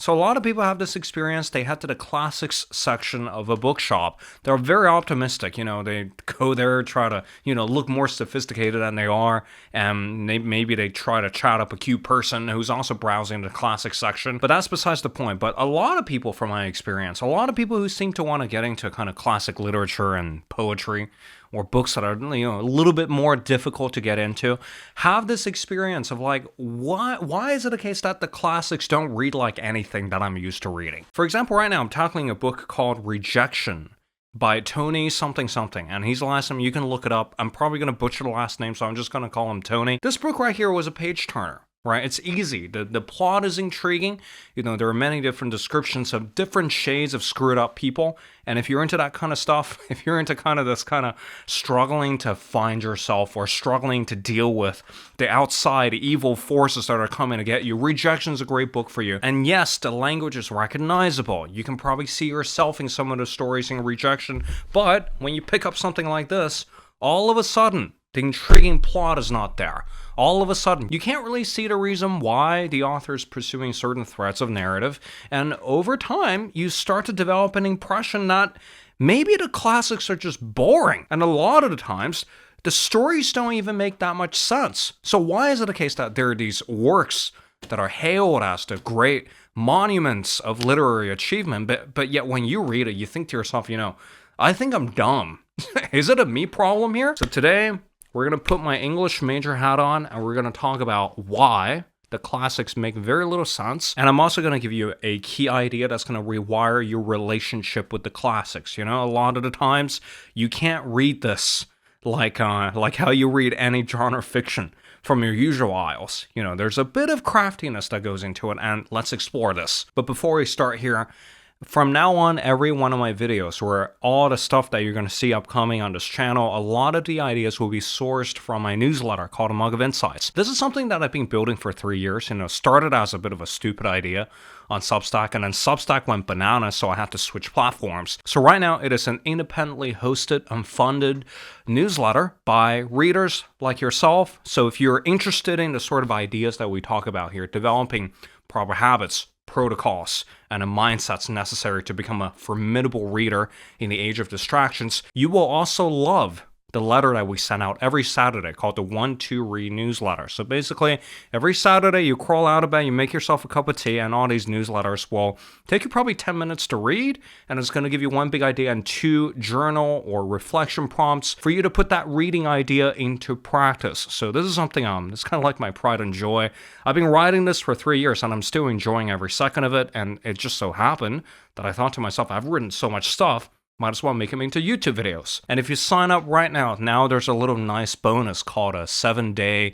So a lot of people have this experience. They head to the classics section of a bookshop. They're very optimistic. They go there, try to, look more sophisticated than they are. And maybe they try to chat up a cute person who's also browsing the classics section. But that's besides the point. But a lot of people, from my experience, a lot of people who seem to want to get into kind of classic literature and poetry, or books that are, a little bit more difficult to get into, have this experience of like, why is it the case that the classics don't read like anything that I'm used to reading? For example, right now I'm tackling a book called Rejection by Tony something something, and he's the last name. You can look it up. I'm probably going to butcher the last name, so I'm just going to call him Tony. This book right here was a page turner. Right, it's easy. The plot is intriguing. There are many different descriptions of different shades of screwed up people. And if you're into that kind of stuff, if you're into kind of this kind of struggling to find yourself or struggling to deal with the outside evil forces that are coming to get you, Rejection is a great book for you. And yes, the language is recognizable. You can probably see yourself in some of the stories in Rejection. But when you pick up something like this, all of a sudden, the intriguing plot is not there. All of a sudden, you can't really see the reason why the author is pursuing certain threads of narrative, and over time, you start to develop an impression that maybe the classics are just boring, and a lot of the times, the stories don't even make that much sense. So why is it the case that there are these works that are hailed as the great monuments of literary achievement, but yet when you read it, you think to yourself, I think I'm dumb. Is it a me problem here? So today, we're going to put my English major hat on, and we're going to talk about why the classics make very little sense. And I'm also going to give you a key idea that's going to rewire your relationship with the classics. A lot of the times, you can't read this like how you read any genre fiction from your usual aisles. There's a bit of craftiness that goes into it, and let's explore this. But before we start here, from now on, every one of my videos, or all the stuff that you're going to see upcoming on this channel, a lot of the ideas will be sourced from my newsletter called A Mug of Insights. This is something that I've been building for 3 years. Started as a bit of a stupid idea on Substack, and then Substack went bananas, so I had to switch platforms. So right now, it is an independently hosted and funded newsletter by readers like yourself. So if you're interested in the sort of ideas that we talk about here, developing proper habits, protocols, and a mindsets necessary to become a formidable reader in the age of distractions, you will also love the letter that we send out every Saturday called the 1-2 Read newsletter. So basically, every Saturday you crawl out of bed, you make yourself a cup of tea, and all these newsletters will take you probably 10 minutes to read, and it's going to give you one big idea and 2 journal or reflection prompts for you to put that reading idea into practice. So this is something, it's kind of like my pride and joy. I've been writing this for 3 years, and I'm still enjoying every second of it, and it just so happened that I thought to myself, I've written so much stuff, might as well make them into YouTube videos. And if you sign up right now there's a little nice bonus called a 7-day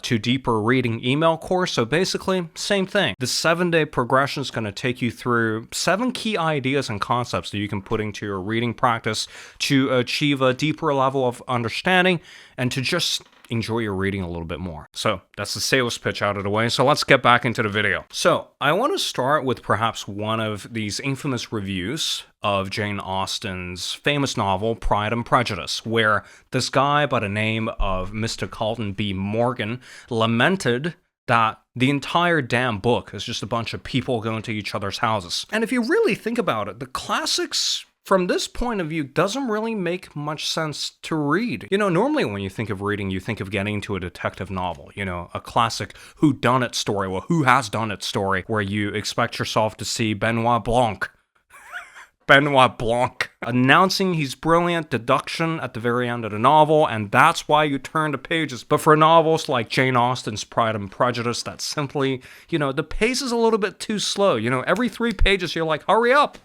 to deeper reading email course. So basically, same thing. The 7-day progression is going to take you through 7 key ideas and concepts that you can put into your reading practice to achieve a deeper level of understanding and to just enjoy your reading a little bit more. So that's the sales pitch out of the way. So let's get back into the video. So I want to start with perhaps one of these infamous reviews of Jane Austen's famous novel, Pride and Prejudice, where this guy by the name of Mr. Carlton B. Morgan lamented that the entire damn book is just a bunch of people going to each other's houses. And if you really think about it, the classics from this point of view doesn't really make much sense to read. Normally when you think of reading, you think of getting into a detective novel, a classic whodunit story, well, who has done it story, where you expect yourself to see Benoit Blanc announcing his brilliant deduction at the very end of the novel, and that's why you turn the pages. But for novels like Jane Austen's Pride and Prejudice, that's simply, the pace is a little bit too slow. Every 3 pages you're like, hurry up,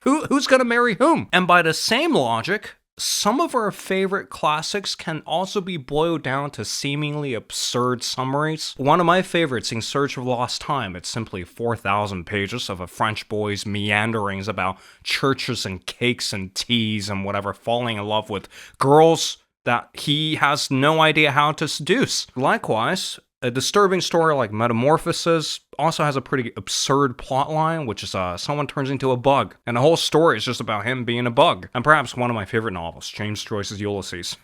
who's gonna marry whom? And by the same logic, some of our favorite classics can also be boiled down to seemingly absurd summaries. One of my favorites, In Search of Lost Time, it's simply 4,000 pages of a French boy's meanderings about churches and cakes and teas and whatever, falling in love with girls that he has no idea how to seduce. Likewise, a disturbing story like Metamorphosis also has a pretty absurd plotline, which is someone turns into a bug, and the whole story is just about him being a bug. And perhaps one of my favorite novels, James Joyce's Ulysses.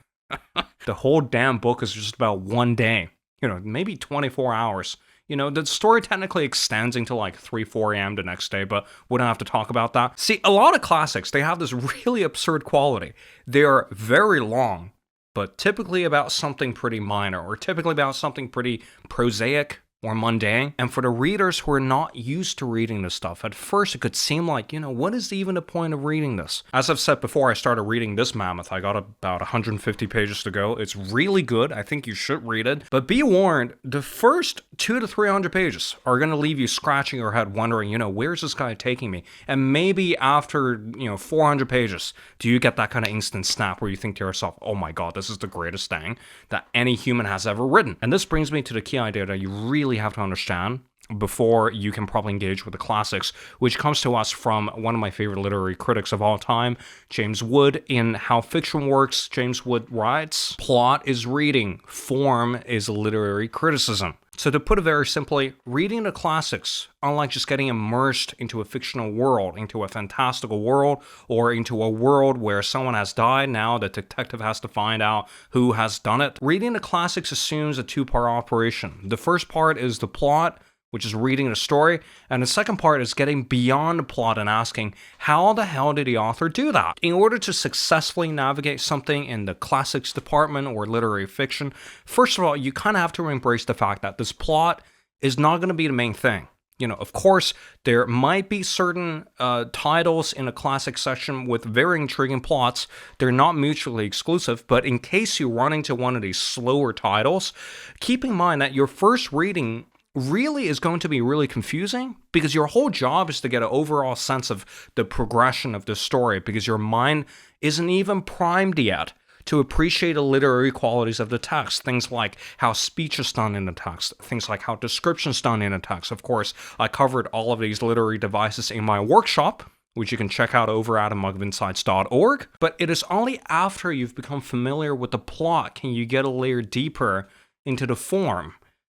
The whole damn book is just about one day, maybe 24 hours You know, the story technically extends into like 3, 4 a.m. the next day, but we don't have to talk about that. See, a lot of classics, they have this really absurd quality. They are very long, but typically about something pretty minor, or typically about something pretty prosaic or mundane. And for the readers who are not used to reading this stuff, at first it could seem like, you know, what is even the point of reading this? As I've said before, I started reading this mammoth. I got about 150 pages to go. It's really good. I think you should read it. But be warned, the first 200 to 300 pages are going to leave you scratching your head wondering, you know, where's this guy taking me? And maybe after, 400 pages, do you get that kind of instant snap where you think to yourself, oh my God, this is the greatest thing that any human has ever written. And this brings me to the key idea that you really have to understand before you can probably engage with the classics, which comes to us from one of my favorite literary critics of all time, James Wood. In How Fiction Works, James Wood writes, "Plot is reading, form is literary criticism." So to put it very simply, reading the classics, unlike just getting immersed into a fictional world, into a fantastical world, or into a world where someone has died, now the detective has to find out who has done it, reading the classics assumes a two-part operation. The first part is the plot, which is reading the story, and the second part is getting beyond the plot and asking, how the hell did the author do that? In order to successfully navigate something in the classics department or literary fiction, first of all, you kind of have to embrace the fact that this plot is not going to be the main thing. You know, of course, there might be certain titles in a classic section with very intriguing plots. They're not mutually exclusive, but in case you run into one of these slower titles, keep in mind that your first reading really is going to be really confusing, because your whole job is to get an overall sense of the progression of the story, because your mind isn't even primed yet to appreciate the literary qualities of the text. Things like how speech is done in the text, things like how description is done in the text. Of course, I covered all of these literary devices in my workshop, which you can check out over at amongvinsights.org. But it is only after you've become familiar with the plot can you get a layer deeper into the form.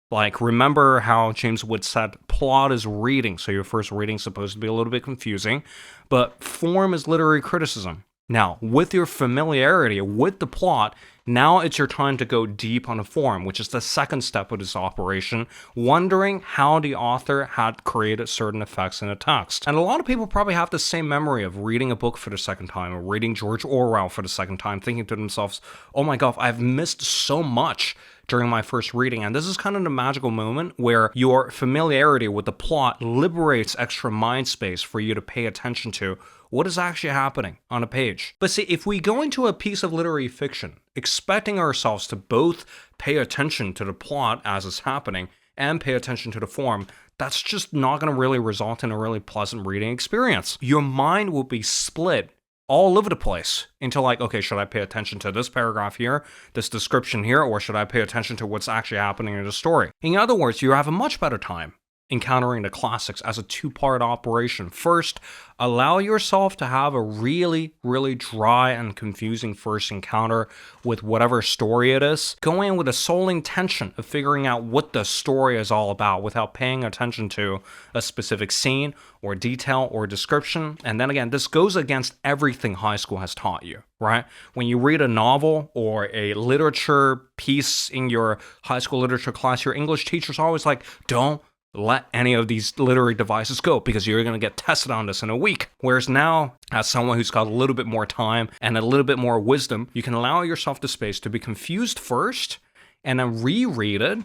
Like, remember how James Wood said, plot is reading, so your first reading is supposed to be a little bit confusing, but form is literary criticism. Now, with your familiarity with the plot, now it's your time to go deep on the form, which is the second step of this operation, wondering how the author had created certain effects in a text. And a lot of people probably have the same memory of reading a book for the second time, or reading George Orwell for the second time, thinking to themselves, oh my God, I've missed so much during my first reading. And this is kind of the magical moment where your familiarity with the plot liberates extra mind space for you to pay attention to what is actually happening on a page. But see, if we go into a piece of literary fiction expecting ourselves to both pay attention to the plot as it's happening and pay attention to the form, that's just not going to really result in a really pleasant reading experience. Your mind will be split all over the place into like, okay, should I pay attention to this paragraph here, this description here, or should I pay attention to what's actually happening in the story? In other words, you have a much better time encountering the classics as a two-part operation. First, allow yourself to have a really, really dry and confusing first encounter with whatever story it is, going in with the sole intention of figuring out what the story is all about without paying attention to a specific scene or detail or description. And then again, this goes against everything high school has taught you, right? When you read a novel or a literature piece in your high school literature class, your English teacher's always like, don't let any of these literary devices go, because you're going to get tested on this in a week. Whereas now, as someone who's got a little bit more time and a little bit more wisdom, you can allow yourself the space to be confused first and then reread it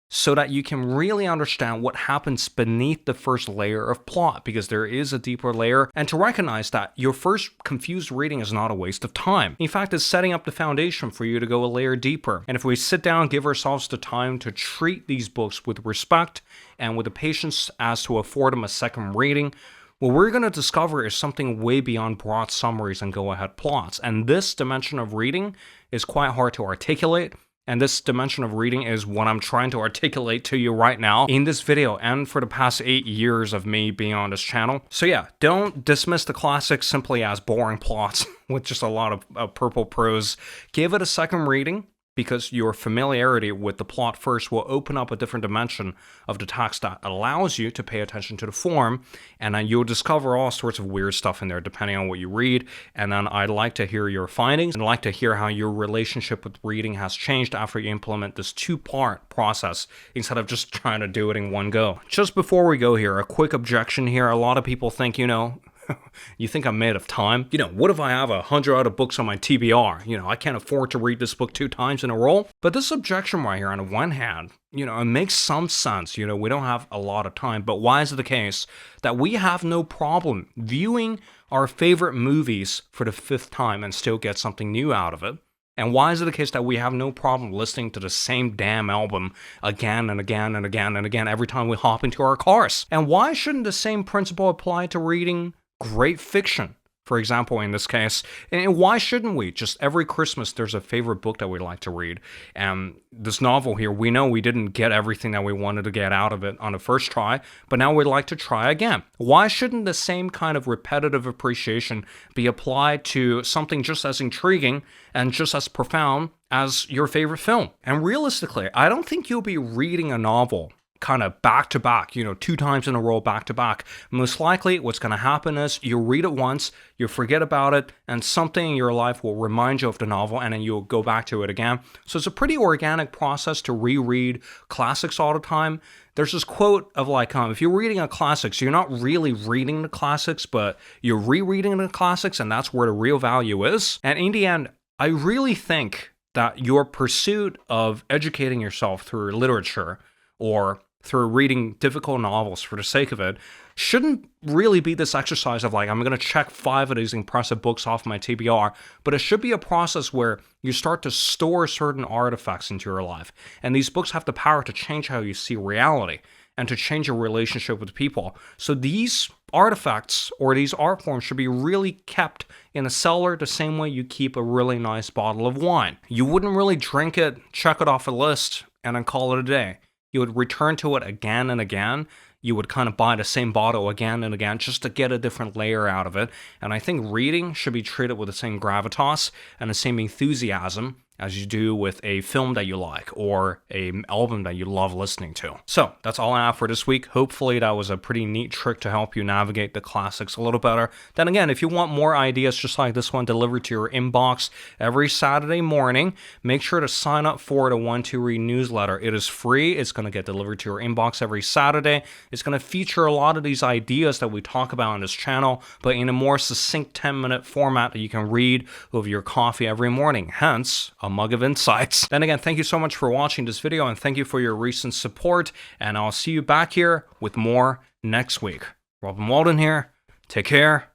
so that you can really understand what happens beneath the first layer of plot, because there is a deeper layer, and to recognize that your first confused reading is not a waste of time. In fact, it's setting up the foundation for you to go a layer deeper. And if we sit down, give ourselves the time to treat these books with respect and with the patience as to afford them a second reading, what we're going to discover is something way beyond broad summaries and go-ahead plots. And this dimension of reading is quite hard to articulate. And this dimension of reading is what I'm trying to articulate to you right now in this video and for the past 8 years of me being on this channel. So yeah, don't dismiss the classics simply as boring plots with just a lot of purple prose. Give it a second reading. because your familiarity with the plot first will open up a different dimension of the text that allows you to pay attention to the form, and then you'll discover all sorts of weird stuff in there depending on what you read. And then I'd like to hear your findings, and I'd like to hear how your relationship with reading has changed after you implement this two-part process instead of just trying to do it in one go. Just before we go here, a quick objection here. A lot of people think, you think I'm made of time? What if I have 100 other books on my TBR? I can't afford to read this book 2 times in a row. But this objection right here, on the one hand, it makes some sense. We don't have a lot of time. But why is it the case that we have no problem viewing our favorite movies for the 5th time and still get something new out of it? And why is it the case that we have no problem listening to the same damn album again and again and again and again every time we hop into our cars? And why shouldn't the same principle apply to reading great fiction, for example, in this case? And why shouldn't we? Just every Christmas, there's a favorite book that we like to read. And this novel here, we know we didn't get everything that we wanted to get out of it on the first try, but now we'd like to try again. Why shouldn't the same kind of repetitive appreciation be applied to something just as intriguing and just as profound as your favorite film? And realistically, I don't think you'll be reading a novel kind of back to back, 2 times in a row back to back. Most likely what's going to happen is you read it once, you forget about it, and something in your life will remind you of the novel, and then you'll go back to it again. So it's a pretty organic process to reread classics all the time. There's this quote of if you're reading a classics, you're not really reading the classics, but you're rereading the classics, and that's where the real value is. And in the end, I really think that your pursuit of educating yourself through literature or through reading difficult novels for the sake of it shouldn't really be this exercise of I'm going to check 5 of these impressive books off my TBR, but it should be a process where you start to store certain artifacts into your life. And these books have the power to change how you see reality and to change your relationship with people. So these artifacts or these art forms should be really kept in a cellar the same way you keep a really nice bottle of wine. You wouldn't really drink it, check it off a list, and then call it a day. You would return to it again and again. You would kind of buy the same bottle again and again just to get a different layer out of it. And I think reading should be treated with the same gravitas and the same enthusiasm as you do with a film that you like or an album that you love listening to. So that's all I have for this week. Hopefully that was a pretty neat trick to help you navigate the classics a little better. Then again, if you want more ideas just like this one delivered to your inbox every Saturday morning, make sure to sign up for the 1-2-Read newsletter. It is free. It's going to get delivered to your inbox every Saturday. It's going to feature a lot of these ideas that we talk about on this channel, but in a more succinct 10-minute format that you can read over your coffee every morning. Hence, a mug of insights. Then again, thank you so much for watching this video, and thank you for your recent support, and I'll see you back here with more next week. Waldun here. Take care,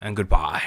and goodbye.